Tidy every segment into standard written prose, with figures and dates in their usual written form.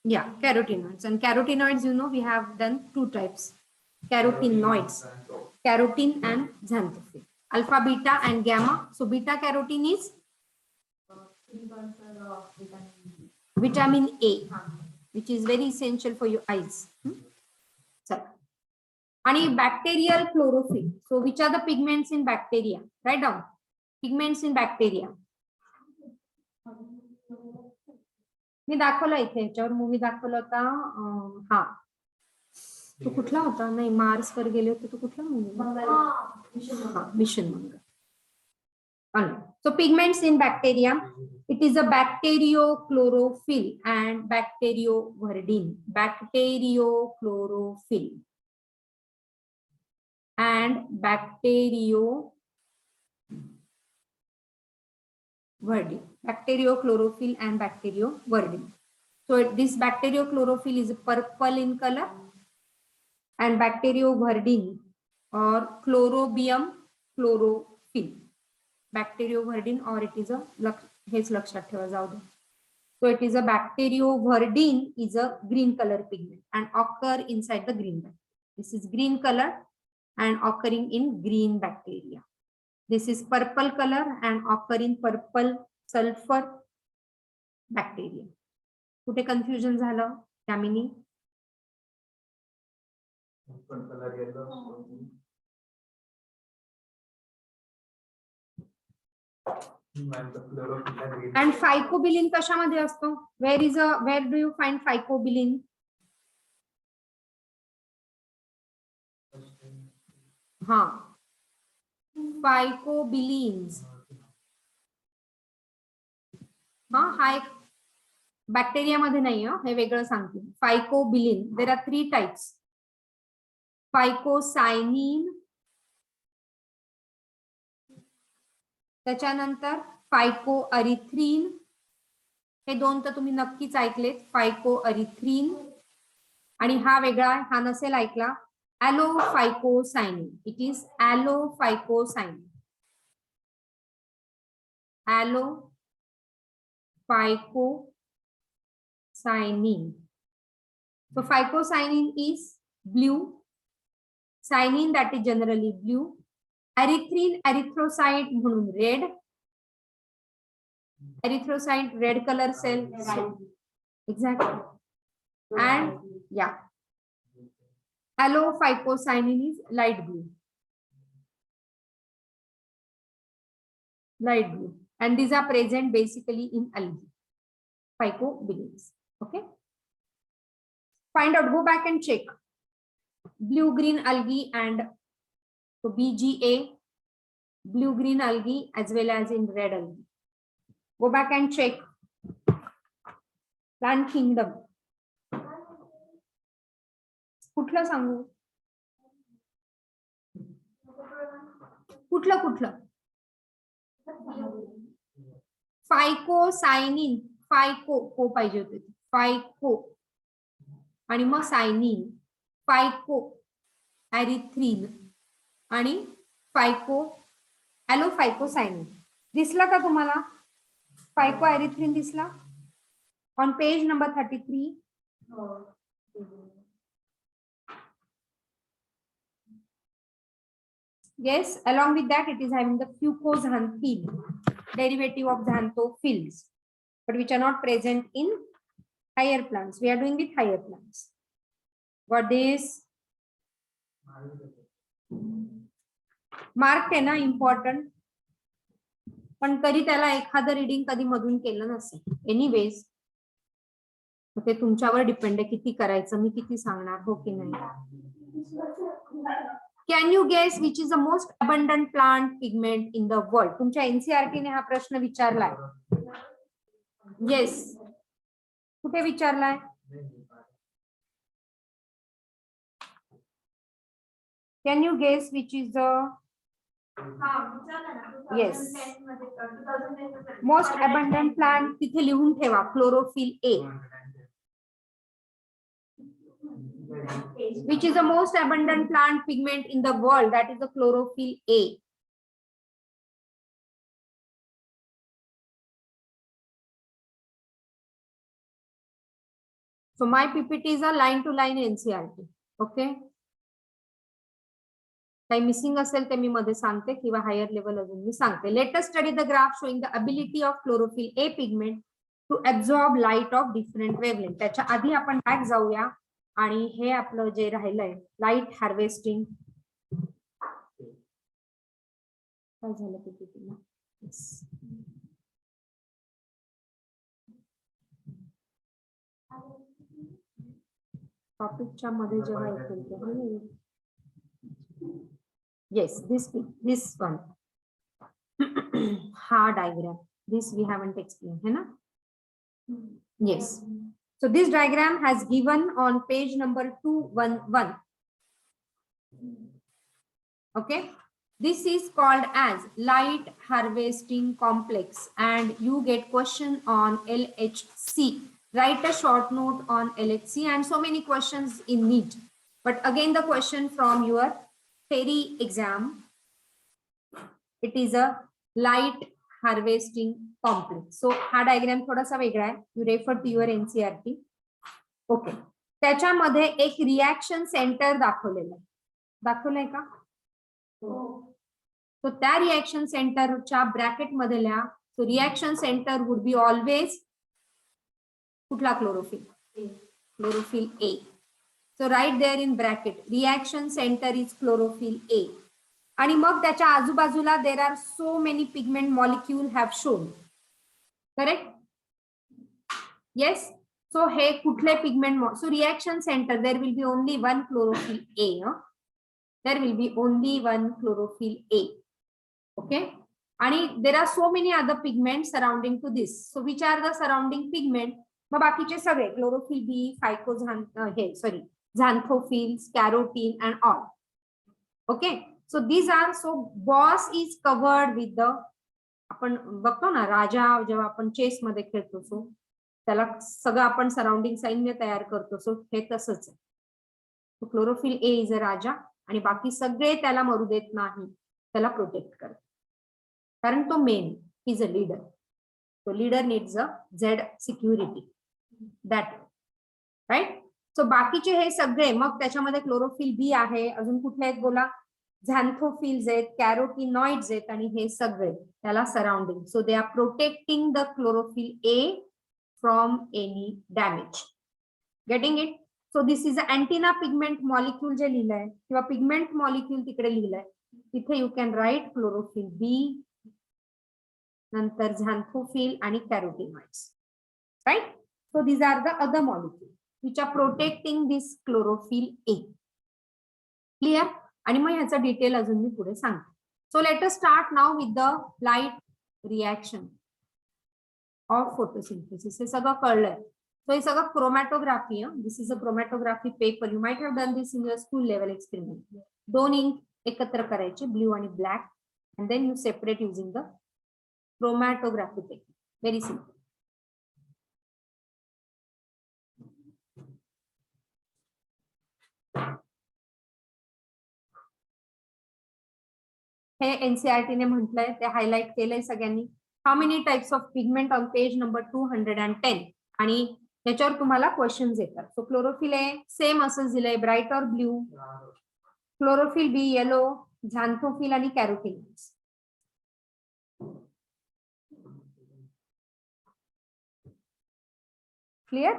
Yeah, carotenoids. And carotenoids, we have done two types. Carotenoids, carotene and xanthophyll. Alpha, beta and gamma. So beta carotene is vitamin A, which is very essential for your eyes. So, and bacterial chlorophyll. So which are the pigments in bacteria? Write down. Pigments in bacteria. मी दाखवला इथे याच्यावर movie दाखवला होता. हा तो कुठला होता? नाही, मार्स वर गेले होते. तो कुठला movie? Mission Mangal. So pigments in bacteria, it is a bacteriochlorophyll and bacterioverdin. Bacteriochlorophyll and bacterioverdin. Bacteriochlorophyll and bacterioverdin. So this bacteriochlorophyll is purple in color, and bacterioverdin or chlorobium chlorophyll. Bacterioverdin, or it is a so it is a bacterioverdin is a green color pigment and occur inside the green bacteria. This is green color and occurring in green bacteria. This is purple color and occur in purple sulfur bacteria. कुठे confusion झालं Yamini? And phycobilin कशामध्ये असतो? Where do you find phycobilin? Phycobilins. Hi bacteria मध्ये नाही, हे वेगळं सांगते. Phycobilin. There are 3 types. Phycocyanin, त्याच्यानंतर फायकोअरिथ्रिन. हे दोन तर तुम्ही नक्कीच ऐकलेत. फायकोअरिथ्रिन. आणि हा वेगळा, हा नसेल ऐकला, allophycocyanin. It is allophycocyanin. Allophycocyanin. So phycocyanin is blue. Cyanin, that is generally blue. Erythrin, erythrocyte म्हणून red. Erythrocyte, red color cell. Exactly. And yeah, allophycocyanin is light blue. Light blue. And these are present basically in algae. Phycobilins. Okay. Find out, go back and check. Blue-green algae and so BGA, blue-green algae as well as in red algae. Go back and check. Plant kingdom. कुठलं सांगू? कुठलं? फायकोसायनिन. फायको पाहिजे होते. फायको आणि मग सायनिन. फायको erythrin आणि फायको ॲलोफायकोसायनिन. दिसला का तुम्हाला? फायको एरिथ्रिन दिसला on page number 33. Yes, along with that it is having the fucoxanthin, derivative of xanthophylls, but which are not present in higher plants. We are doing with higher plants. Got this? Marked आहे ना, important. पण तरी त्याला एखादं reading कधी मधून केलं नसेल. एनिवेज ते तुमच्यावर डिपेंड आहे किती करायचं, मी किती सांगणार, हो की नाही. Can you guess which is the most abundant plant pigment in the world? तुमच्या NCERT ने हा प्रश्न विचारलाय. Yes. कुठे विचारलाय? Can you guess which is the yes most abundant plant? तिथे लिहून ठेवा. Chlorophyll A. Which is the most abundant plant pigment in the world? That is the chlorophyll A. So my PPT is a line to line NCERT. Okay. काही missing असेल ते मी मध्ये सांगते किंवा higher level अजून मी सांगते. Let us study the graph showing the ability of chlorophyll a pigment to absorb light of different wavelength. त्याच्या आधी आपण बॅक जाऊया आणि हे आपलं जे राहिलंय लाईट हार्वेस्टिंग काय झालं PPT टॉपिकच्या मध्ये जेव्हा येतील तेव्हा yes this one ha diagram this we haven't explained hai na yes so this diagram has given on page number 211 okay this is called as light harvesting complex and you get question on LHC. Write a short note on LHC and so many questions in NEET, but again the question from your theory exam, it is a light harvesting complex. So हा diagram थोडासा वेगळा आहे. You refer to your NCERT. Okay. त्याच्यामध्ये एक reaction centre दाखवलेलं आहे. दाखवलंय का? So त्या रिएक्शन सेंटरच्या ब्रॅकेट मधल्या so reaction centre would be always कुठला chlorophyll? Chlorophyll A. So right there in bracket, reaction center is chlorophyll A. आणि मग त्याच्या आजूबाजूला there are so many pigment molecule have shown. Correct? Yes. So हे कुठले pigment? So reaction center there will be only one chlorophyll A. There will be only one chlorophyll A. Okay. आणि there are so many other pigments surrounding to this. So which are the surrounding pigment? मग बाकीचे सगळे chlorophyll B, फायकोझान हे sorry xanthophylls, carotene and all. Okay, so these are so boss is covered with the आपण बघतो ना राजा जेव्हा आपण चेस मध्ये खेळतो सो त्याला सगळं आपण सराउंडिंग सैन्य तयार करतो सो हे तसंच आहे. क्लोरोफिल ए इज अ राजा आणि बाकी सगळे त्याला मरू देत नाही, त्याला प्रोटेक्ट करतात कारण तो मेन इज अ लीडर. तो leader needs a Z security that right. So बाकीचे हे सगळे मग त्याच्यामध्ये क्लोरोफिल बी आहे, अजून कुठले आहेत बोला? झॅन्थोफिल्स आहेत, कॅरोटिनॉइड्स आहेत आणि हे सगळे त्याला surrounding. So they are protecting the chlorophyll A from any damage. Getting it? So this is antenna pigment molecule जे लिहिलंय किंवा पिगमेंट मॉलिक्यूल तिकडे लिहिलंय तिथे you can write chlorophyll B, नंतर झॅन्थोफिल आणि carotenoids. Right. So these are the other molecule which are protecting this chlorophyll A. Clear? आणि मग ह्याचं डिटेल अजून मी पुढे सांगते. So let us start now with the light reaction of photosynthesis. हे सगळं कळलंय. So हे सगळं chromatography. This is a chromatography paper. You might have done this in your school level experiment. दोन ink एकत्र करायचे ब्ल्यू आणि black and then you separate using the chromatography technique. Very simple. Hey NCERT ने म्हटलंय ते highlight केलंय सगळ्यांनी. How many types of pigment on page number 210 आणि याच्यावर तुम्हाला क्वेश्चन्स येतात. सो क्लोरोफिल ए सेम असं दिलंय ब्राईट और ब्ल्यू, क्लोरोफिल बी येलो, झॅन्थोफिल आणि कॅरोटिनॉइड्स. क्लियर?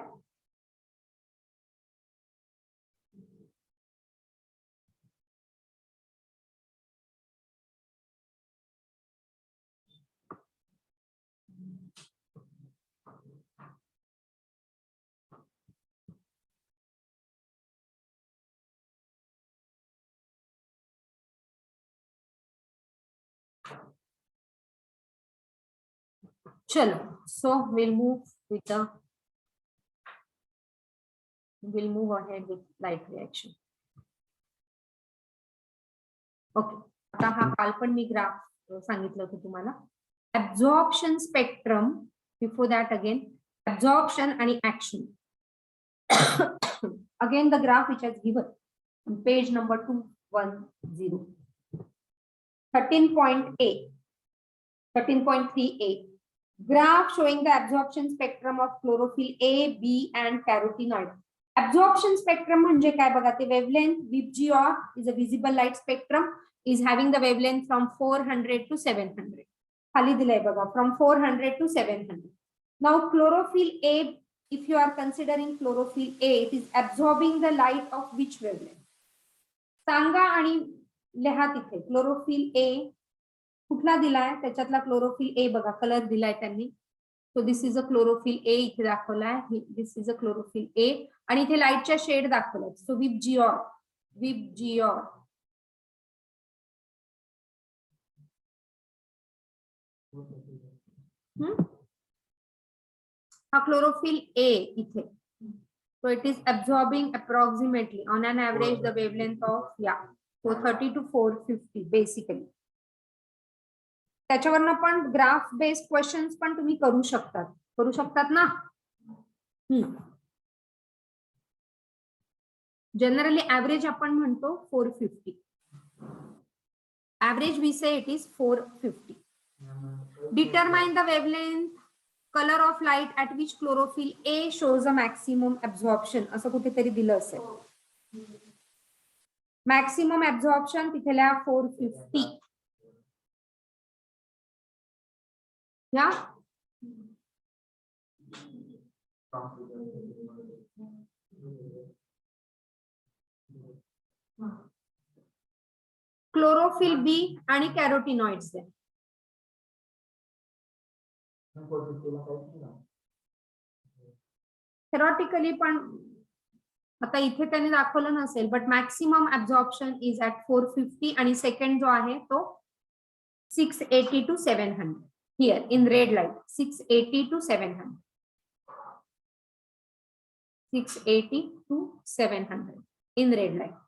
चलो, so we'll move ahead with light reaction. Okay, आता हा काल पण मी ग्राफ सांगितलं होतं तुम्हाला. Absorption spectrum, before that again absorption and action. Again the graph which has given on page number 210. 13.8, 13.38. Graph showing the absorption spectrum of chlorophyll A, B and carotenoid. Absorption spectrum म्हणजे काय बघा ते wavelength VIBGYOR is a visible light spectrum is having the wavelength from 400 to 700. खाली दिलंय बघा from 400 to 700. Now chlorophyll A, if you are considering chlorophyll A, it is absorbing the light of which wavelength? सांगा आणि लिहा तिथे chlorophyll A कुठला दिलाय त्याच्यातला chlorophyll A बघा कलर दिलाय त्यांनी. So this is a chlorophyll A इथे दाखवलाय. This is a chlorophyll A आणि इथे लाईटच्या शेड दाखवलाय. सो विबजिऑर विबजिऑर हा क्लोरोफिल ए इथे. So it is absorbing approximately on an average the wavelength of 430 to 450 basically. त्याच्यावरनं पण ग्राफ बेस्ड क्वेश्चन्स पण तुम्ही करू शकतात ना. जनरली ऍव्हरेज आपण म्हणतो 450. ऍव्हरेज वी से it is 450. Determine the wavelength color of light at which chlorophyll A shows a maximum absorption असं कुठेतरी दिलं असेल. मॅक्सिमम ऍब्झॉर्प्शन तिथल्या 450. या क्लोरोफिल बी आणि कॅरोटिनॉइड्स आहे. थेरॉटिकली पण आता इथे त्यांनी दाखवलं नसेल but maximum absorption is at 450 आणि सेकंड जो आहे तो 680 to 700 here in red light. 680 to 700. 680 to 700 in red light.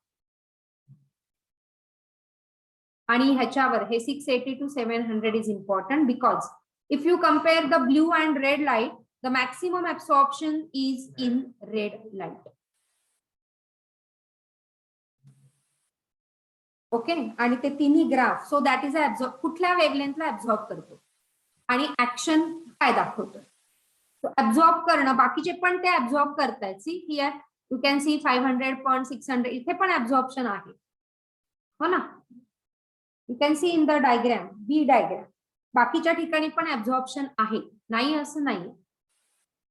आणि ह्याच्यावर हे 680 to 700 is important because if you compare the blue and red light, the maximum absorption is in red light. Okay आणि ते तिन्ही graph so that is अ कुठल्या वेवलेंथला absorb करतो आणि action काय दाखवतो. सो ऍब्झॉर्ब करणं बाकीचे पण ते ऍब्झॉर्ब करतायत. See here you can see 500 पण 600 इथे पण ऍब्झॉर्प्शन आहे हो ना. You can see in the diagram B diagram बाकीच्या ठिकाणी पण ऍब्झॉर्प्शन आहे नाही असं नाही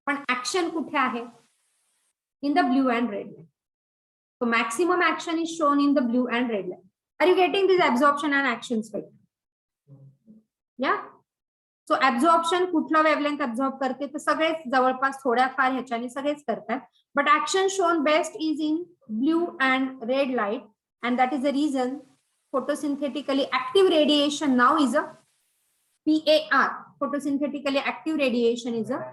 पण ऍक्शन कुठे आहे in the blue and red light. So maximum action is shown in the blue and red light. Are you getting this absorption and action spectrum? Yeah. So absorption कुठला वेवलेंथ absorb करते तर सगळेच जवळपास थोड्याफार ह्याच्याने सगळेच करतात. But action shown best is in blue and red light and that is the reason photosynthetically active radiation now is a PAR. Photosynthetically active radiation is a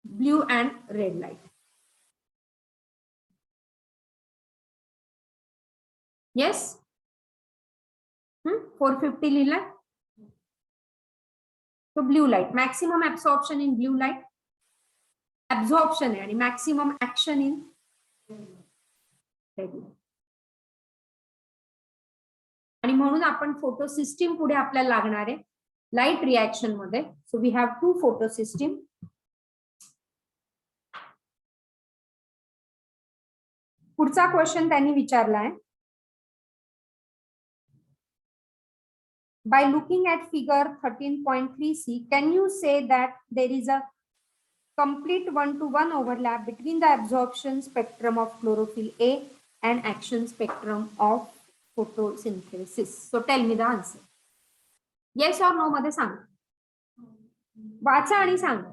blue and red light. Yes. 450 लिहिला. तो blue light maximum absorption इन blue light absorption आहे आणि maximum action in red light. आणि म्हणून आपण photo system पुढे आपल्याला लागणार आहे लाईट रिएक्शन मध्ये. So we have 2 photo system. पुढचा क्वेश्चन त्यांनी विचारलाय. By looking at figure 13.3c, can you say that there is a complete one-to-one overlap between the absorption spectrum of chlorophyll A and action spectrum of photosynthesis? So tell me the answer. Yes or no मध्ये सांग. वाचा आणि सांग.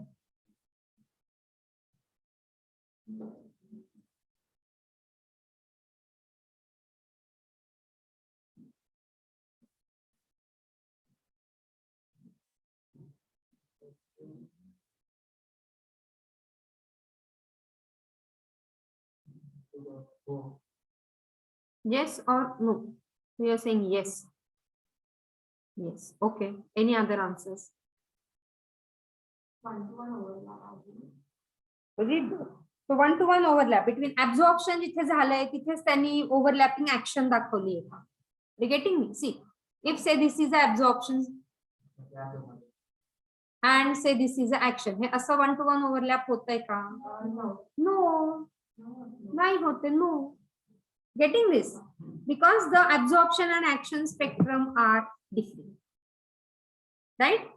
Yes or no? We are saying yes. Yes. Okay. Any other answers? One-to-one overlap. Read. So one-to-one overlap between absorption जिथे झालंय तिथेच त्यांनी overlapping action दाखवली आहे. You getting me? See, if say this is the absorption. And say this is a action. हे असं 1 to 1 overlap होतंय का? नो, नाही होते. No. Getting this? Because the absorption and action spectrum are different. Right?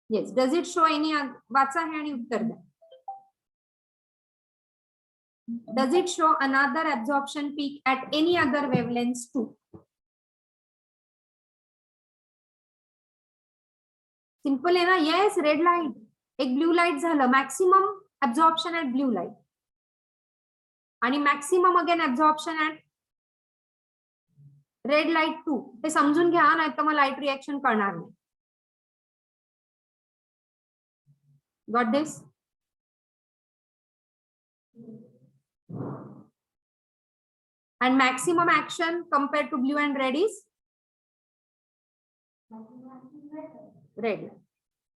Yes. Does it show any? वाचा है आणि उत्तर द्या. Does it show another absorption peak at any other wavelengths too? Simple आहे ना? Yes. Red light. एक blue light झालं. Maximum absorption at blue light. आणि maximum again absorption at red light 2. ते समजून घ्या, नाही तर मग लाईट रिएक्शन करणार नाही. Got this? And maximum action compared to blue and red is red.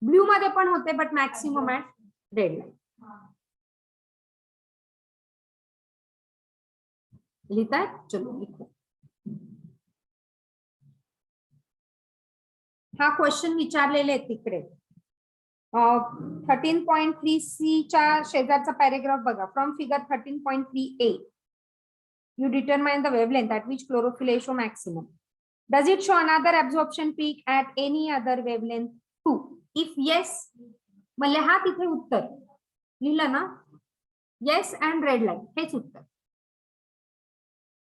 Blue मध्ये पण होते, but maximum at red light. लिहितायत? चलो लिखो. हा क्वेश्चन विचारलेले आहेत तिकडे. 13.3C च्या शेजारचा पॅरेग्राफ बघा. From figure 13.3A you determine the wavelength at which chlorophyll show maximum. Does it show another absorption peak at any other wavelength too? If yes, म्हणजे हा तिथे उत्तर लिहिलं ना. Yes and red light हेच उत्तर.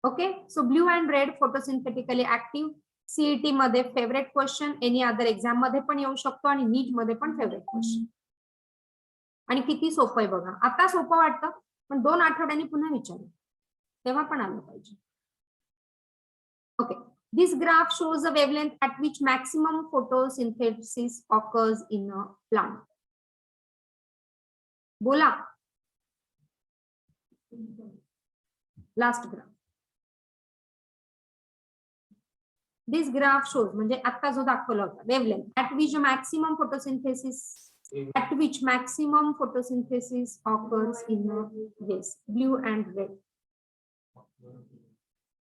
Okay. So blue and red photosynthetically active. CET मध्ये favourite question, any other exam मध्ये पण येऊ शकतो आणि नीट मध्ये पण फेवरेट क्वेश्चन. आणि किती सोपं आहे बघा. आता सोपं वाटतं, पण 2 आठवड्यांनी पुन्हा विचारू, तेव्हा पण आलं पाहिजे. Okay. This graph shows a wavelength at which maximum photosynthesis occurs in a plant. बोला. Last graph. This graph shows म्हणजे आता जो दाखवला होता wavelength at which maximum photosynthesis occurs in yes blue and red,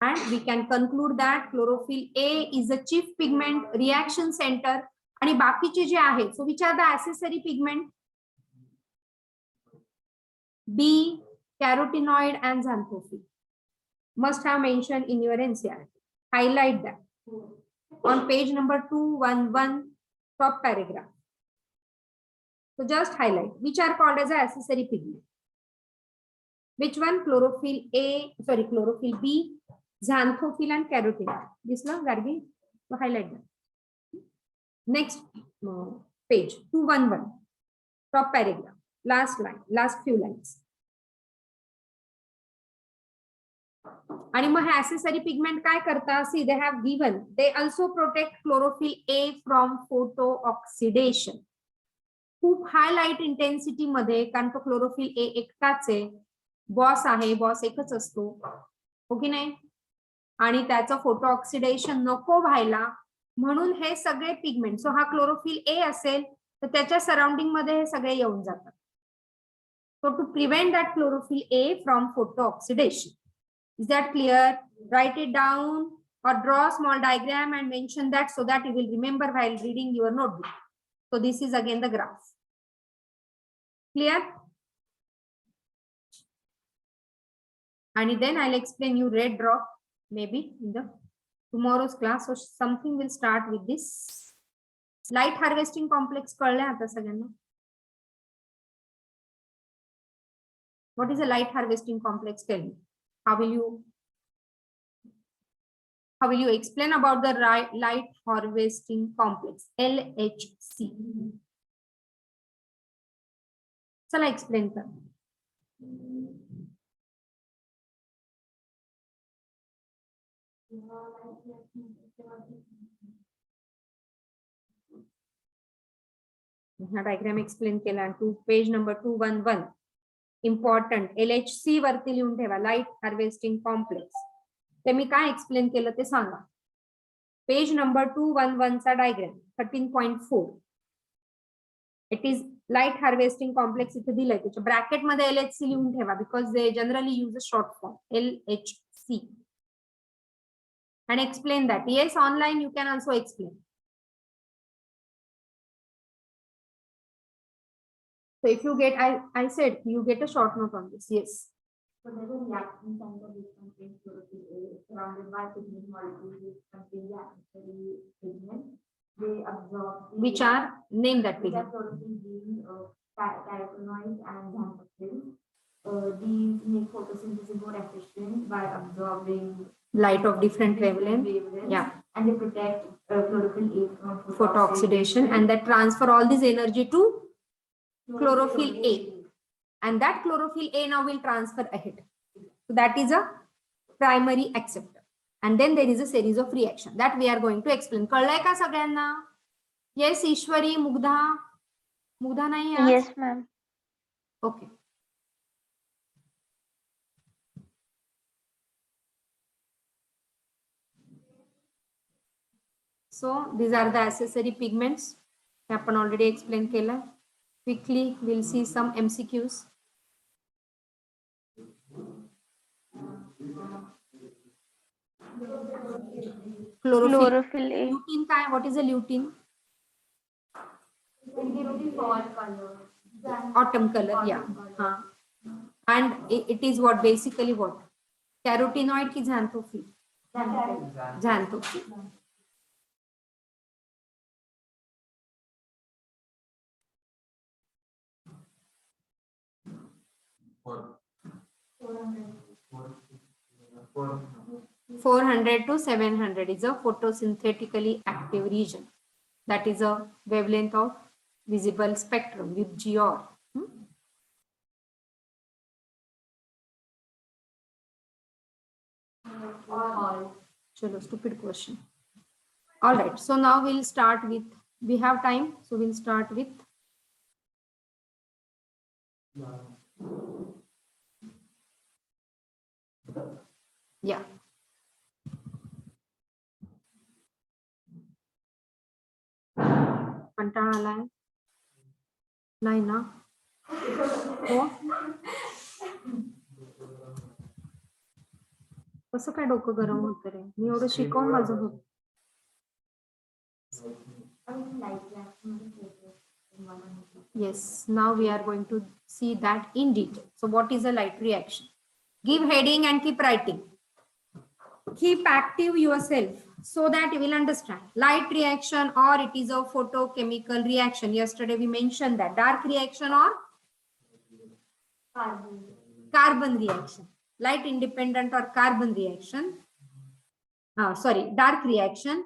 and we can conclude that chlorophyll A is a chief pigment reaction center. आणि बाकीचे जे आहेत, so which are the accessory pigment? B, carotenoid and xanthophyll. Must have mentioned in your NCERT. Highlight that on page number 211, top paragraph. So just highlight which are called as a accessory pigment. Which one? Chlorophyll A, sorry, chlorophyll B, xanthophyll and carotenoid. This one, Gargi. So highlight that. Next page 211, top paragraph, last line, last few lines. आणि मग हे accessory pigment काय करतात? See, they have given, they also protect chlorophyll A from photo-oxidation. खूप हाय light intensity मध्ये, कारण तो chlorophyll A एकटाच आहे, boss आहे, बॉस एकच असतो, हो की नाही? आणि त्याचं फोटो ऑक्सिडेशन नको व्हायला म्हणून हे सगळे पिगमेंट. सो हा क्लोरोफिल ए असेल तर त्याच्या सराउंडिंग मध्ये हे सगळे येऊन जातात. So to prevent that chlorophyll A from photo oxidation. Is that clear? Write it down or draw a small diagram and mention that so that you will remember while reading your notebook. So this is again the graph. Clear? And then I'll explain you red drop maybe in the tomorrow's class. So something will start with this. Light harvesting complex कळलं आता सगळ्यांना? What is a light harvesting complex? Tell me. How will you explain about the light harvesting complex, LHC? चला explain कर. हा diagram explain केला. Page number 211. Important. LHC वरती लिहून ठेवा, लाईट हार्वेस्टिंग कॉम्प्लेक्स. ते मी काय एक्सप्लेन केलं ते सांगा. पेज नंबर 211 चा diagram 13.4. It is light harvesting complex इथे दिलंय, त्याच्या ब्रॅकेट मध्ये LHC लिहून ठेवा, because they generally use a short form LHC. and explain that. Yes, online you can also explain. So if you get, I said you get a short note on this. Yes. So there's a reaction center which contains chlorophyll A surrounded by pigment molecules which contain the accessory pigment. They absorb Which are, name that which are pigment. chlorophyll B, carotenoids and xanthophyll. These make photosynthesis more efficient by absorbing Light of different wavelength. Yeah. And they protect chlorophyll A from Photooxidation, and that transfer all this energy to chlorophyll A. And that chlorophyll A now will transfer ahead. So that is a primary acceptor. And then there is a series of reaction that we are going to explain. कळलंय का सगळ्यांना? Yes, ईश्वरी, मुग्धा. मुग्धा नाही आज? Yes, ma'am. Okay. So these are the accessory pigments. We have already explained केलं. Quickly, we'll see some MCQs. Chlorophyll A. Lutein काय? What is a lutein? Autumn color, yeah. And it is what, basically what? Carotenoid ki xanthophyll? Xanthophyll. For 400 to 700 is a photosynthetically active region. That is a wavelength of visible spectrum with GR. Chalo, stupid question. All right, so now we'll start with, we have time, so we'll start with yeah. कंटाळा आलाय नाही ना हो कसं काय डोकं गरम होत रे मी एवढं शिकवून माझं होत yes now we are going to see that in detail. So what is a light reaction? Give heading and keep writing. Keep active yourself so that you will understand. Light reaction or it is a photochemical reaction. Yesterday we mentioned that. Dark reaction or carbon reaction. Light independent or carbon reaction. Sorry, dark reaction.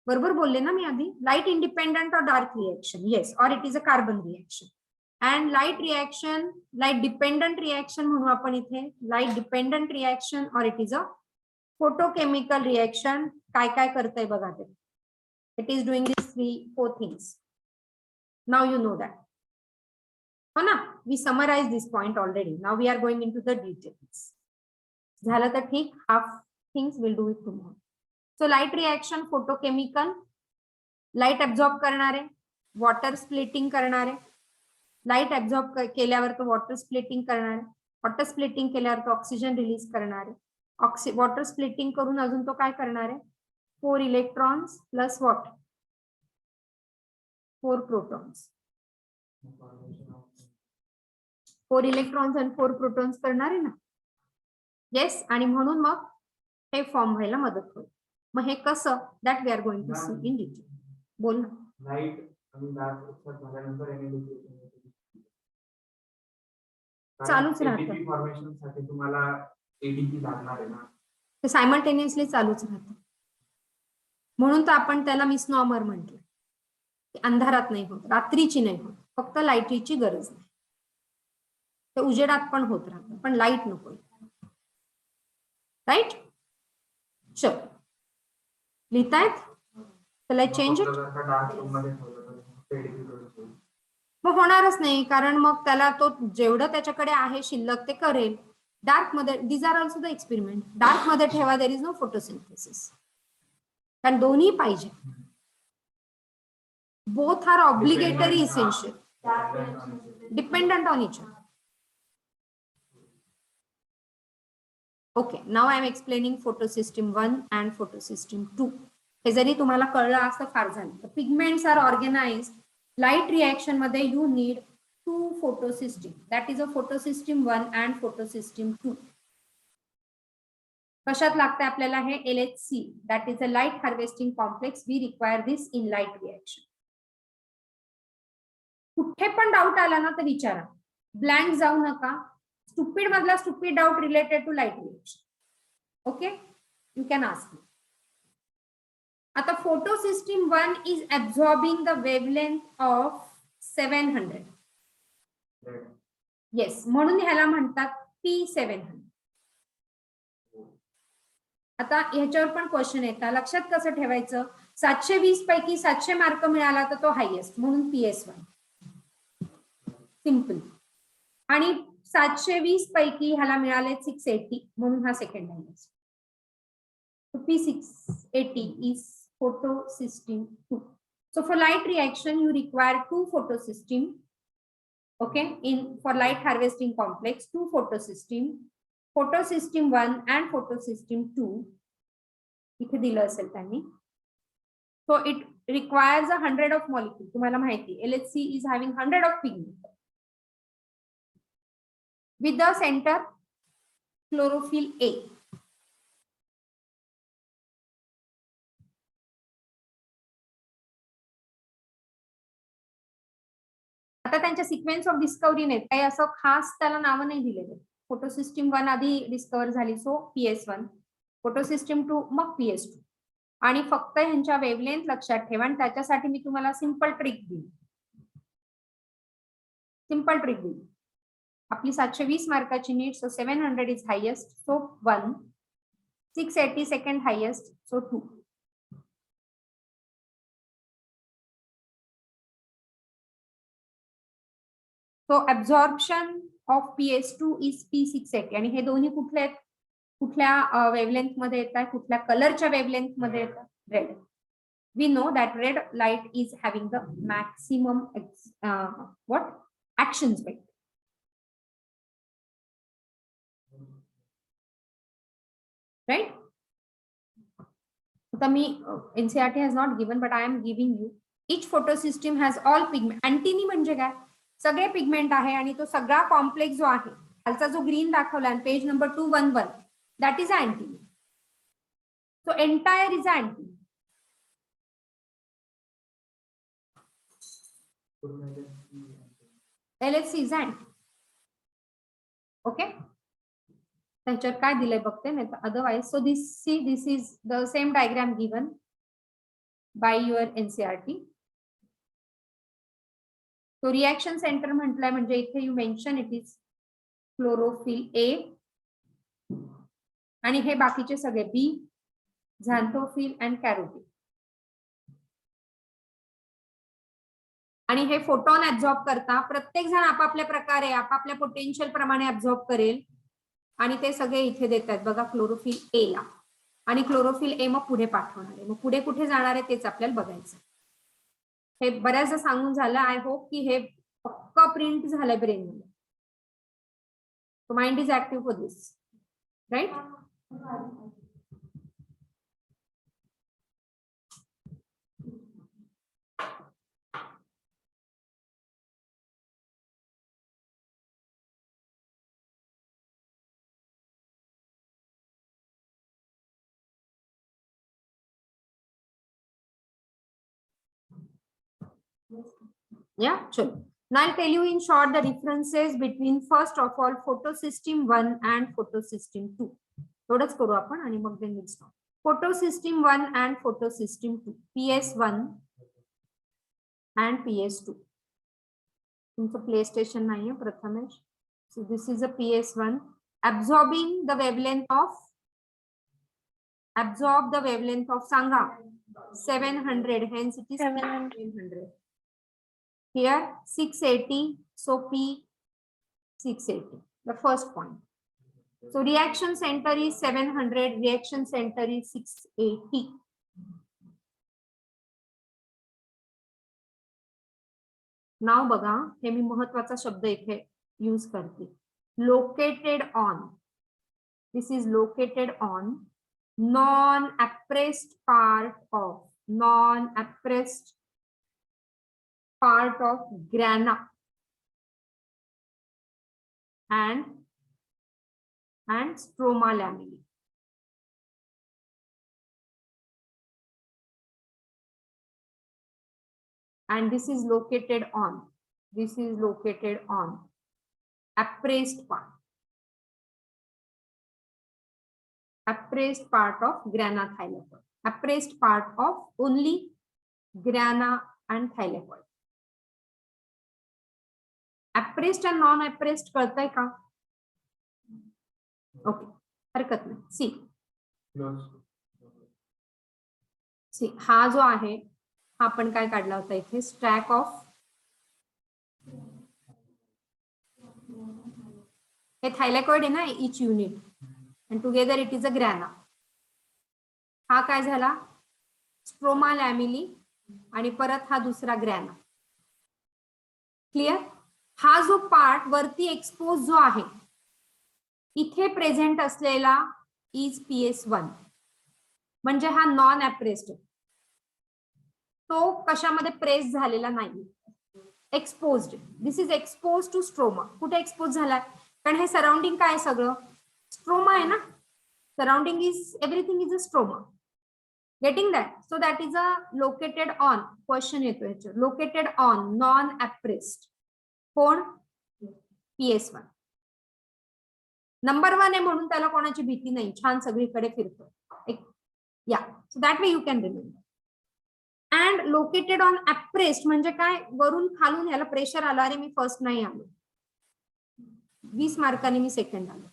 बरोबर बोलले ना मी आधी? Light independent or dark reaction. Yes, or it is a carbon reaction. And light reaction, light dependent reaction म्हणू आपण इथे. Light dependent reaction or it is a photochemical reaction. काय काय करतंय बघा ते. It is doing these 3-4 things. Now you know that. हो ना? We summarized this point already. Now we are going into the details. झालं तर ठीक. Half things we'll do it tomorrow. So light reaction photochemical, light absorb करणारे, water splitting करणारे, light absorb केल्यावर तो water splitting करणारे, water splitting केल्यावर तो oxygen release करणारे, water splitting करून अजून तो काय करणारे, 4 electrons plus what? 4 protons. 4 electrons and 4 protons करणारे ना. Yes, आणि म्हणून मग हे फॉर्म व्हायला मदत होईल. मग हे कसं that we are going to see in detail. बोल ना. लाईट आणि डार्क एक्सपर्ट झाल्यानंतर चालूच राहतं. एडीपी फॉर्मेशन साठी तुम्हाला एडीपी लागणार आहे ना. ते सायमल्टेनियसली चालूच राहतं. म्हणून तर आपण त्याला मिसनॉमर म्हटलं. अंधारात नाही होत, रात्रीची नाही होत, फक्त लाईटीची गरज नाही. ते उजेडात पण होत राहतं, पण लाईट नको. राईट? चल लिहितायत? त्याला चेंज मग होणारच नाही, कारण मग त्याला तो जेवढं त्याच्याकडे आहे शिल्लक ते करेल. डार्क मध्ये these are also the experiment. Dark मध्ये ठेवा, देर इज नो फोटोसिंथेसिस. कारण दोन्ही पाहिजे. Both are obligatory essential, dependent on each other. Okay, now I am explaining photo system 1 and photo system 2. हे जरी तुम्हाला कळलं असं फार झालं. तर pigments are organised light reaction मध्ये. You need 2 photo system. That is a photo system 1 and photo system 2. कशात लागते आपल्याला हे LHC, that is a light harvesting complex. We require this in light reaction. कुठे पण डाऊट आला ना तर विचारा, ब्लँक जाऊ नका. स्टुपिड मधला stupid doubt related to light reaction. Okay, you can ask. आता फोटो सिस्टीम 1 इज absorbing the wavelength of 700. Yes, म्हणून ह्याला म्हणतात P700. आता ह्याच्यावर पण क्वेश्चन येतात, लक्षात कसं ठेवायचं. 720 पैकी 700 मार्क मिळाला तर तो हायएस्ट, म्हणून PS1. सिंपल. आणि 720 पैकी ह्याला मिळाले 680, म्हणून हा second highest. P680 is photo system 2. So for light reaction you require 2 photo system. Okay, for light harvesting complex 2 photo system. Photo system 1 and photo system 2 इथे दिलं असेल त्यांनी. So it requires 100 of molecule. तुम्हाला माहिती LHC is having 100 of pigment with the center chlorophyll A. आता त्यांच्या sequence of डिस्कवरीने काही असं खास त्याला नावं नाही दिलेलं. फोटो सिस्टीम 1 आधी डिस्कवर झाली, सो PS1. फोटो सिस्टीम 2 मग PS2. आणि फक्त ह्यांच्या वेवलेंथ लक्षात ठेवा. आणि त्याच्यासाठी मी तुम्हाला सिंपल ट्रिक दिली. आपली 720 मार्काची NEET. So 700 is highest, so 1. 680 second highest, so 2. So absorption of PS2 is P680. आणि हे दोन्ही कुठले आहेत, कुठल्या वेवलेंथ मध्ये येतात, कुठल्या कलरच्या वेवलेंथ मध्ये येतात. Red. We know that red light is having the maximum what action spectrum. Right. आता मी NCERT has not given but I am giving you. Each photo system has all pigment. अँटिनी म्हणजे काय, सगळे पिगमेंट आहे आणि तो सगळा कॉम्प्लेक्स जो आहे, खालचा जो ग्रीन दाखवला page number 211, that is antennae. So entire is antennae. LHC is antennae. Okay, त्याच्यावर काय दिलंय बघते नाही तर otherwise. So this is the same diagram given by your NCERT. तो रिएक्शन सेंटर म्हटलंय म्हणजे इथे you mention it is chlorophyll A. आणि हे बाकीचे सगळे B, झॅन्थोफिल अँड कॅरोटिन. आणि हे फोटॉन ऍब्झॉर्ब करता. प्रत्येक जण आपापल्या प्रकारे आपापल्या पोटेन्शियल प्रमाणे ऍब्झॉर्ब करेल आणि ते सगळे इथे देतात बघा क्लोरोफिल A ला. आणि क्लोरोफिल A मग पुढे पाठवणार आहे. मग पुढे कुठे जाणार आहे तेच आपल्याला बघायचं. हे बऱ्याचदा सांगून झालं. आय होप की हे पक्का प्रिंट झालंय ब्रेन मध्ये. So mind is active for this, right? Yeah, chalo. Now I'll tell you in short the differences between first of all photo system 1 and photo system 2. थोडंच करू आपण आणि मग then we'll start. Photo system 1 and photo system 2. PS1 and PS2. तुमचं play station नाहीये Prathamesh. So this is a PS1 absorb the wavelength of Sanga 700, hence it is 700. Here 680, so P680, the first point. So reaction center is 700, reaction center is 680. Now बघा, हे मी महत्वाचा शब्द इथे use करते. Located on. This is located on non-appraised part of grana and stroma lamella. And this is located on appraised part of grana thylakoid, appraised part of only grana and thylakoid. appraised and non appraised कळतंय का? Okay, हरकत नाही. सी हा जो आहे हा आपण काय काढला होता इथे, स्टॅक ऑफ, हे थायलॅकॉइड आहे ना etch unit, and together it is a grana. हा काय झाला, स्ट्रोमा लॅमिली, आणि परत हा दुसरा ग्रॅना. क्लिअर? हा जो पार्ट वरती एक्सपोज जो आहे इथे प्रेझेंट असलेला इज PS1, म्हणजे हा नॉन अप्रेस्ड, तो कशामध्ये प्रेस झालेला नाही, exposed. This is expose to stroma. कुठे एक्सपोज झालाय? कारण हे सराउंडिंग काय सगळं स्ट्रोमा आहे ना, surrounding is everything is a stroma. Getting that? So that is a located on, question येतो ह्याच्यावर, लोकेटेड ऑन नॉन अप्रेस्ड. कोण? PS1. नंबर 1 आहे म्हणून त्याला कोणाची भीती नाही, छान सगळीकडे फिरतो. या, so that way you can remember. And located on apprised म्हणजे काय, वरून खालून ह्याला प्रेशर आलं, अरे मी फर्स्ट नाही आलो, 20 मार्कांनी मी सेकंड आलो.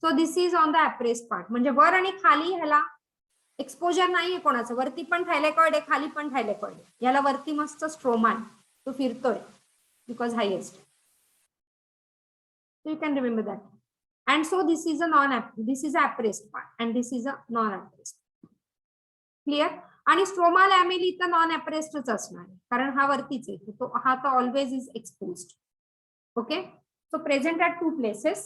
So this is on the appressed part, म्हणजे वर आणि खाली ह्याला एक्सपोजर नाहीये कोणाचं, वरती पण थायलॅकॉइड आहे, खाली पण थायलॅकॉइड आहे. याला वरती मस्त स्ट्रोमा आहे, तो फिरतोय because highest. So you can remember that. And so this is a appraised part and this is a non-appraised. Clear? आणि स्ट्रोमा लॅमेली तर नॉन अप्रेस्डच असणार आहे, कारण हा वरतीच आहे, तो हा तर always is exposed. Okay, so present at 2 places,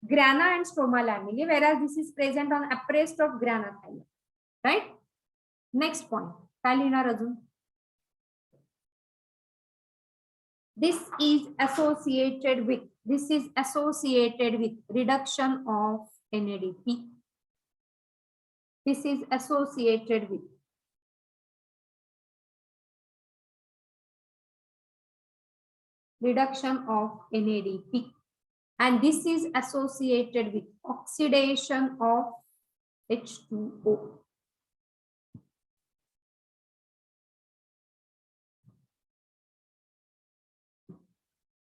grana and stroma lamella, whereas this is present on appraised of grana thylakoid. Right? Next point, काय लिहिणार अजून? This is associated with reduction of NADP. This is associated with reduction of NADP, and this is associated with oxidation of H2O.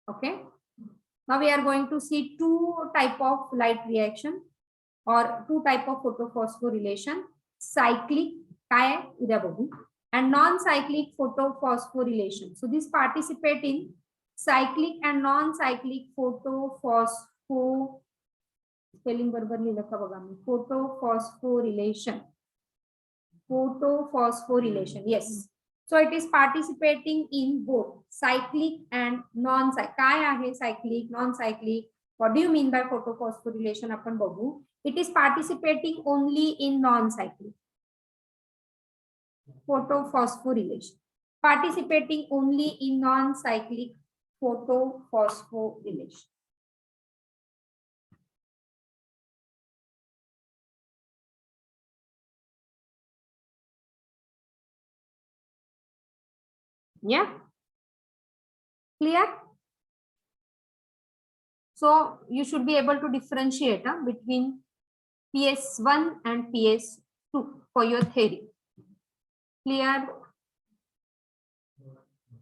Okay, now we are going to see 2 type of light reaction or 2 type of photophosphorylation. Cyclic काय उद्या बघू, and non-cyclic photophosphorylation. So this participate in cyclic and non-cyclic spelling बरोबर लिहिलं का बघा मी, photophosphorylation, yes. So it is participating in both cyclic and non-cyclic. काय आहे cyclic, non-cyclic? What do you mean by photophosphorylation? आपण बघू. It is participating only in non-cyclic. Photophosphorylation. Participating only in non-cyclic photophosphorylation. Yeah, clear? So you should be able to differentiate between PS1 and PS2 for your theory. Clear?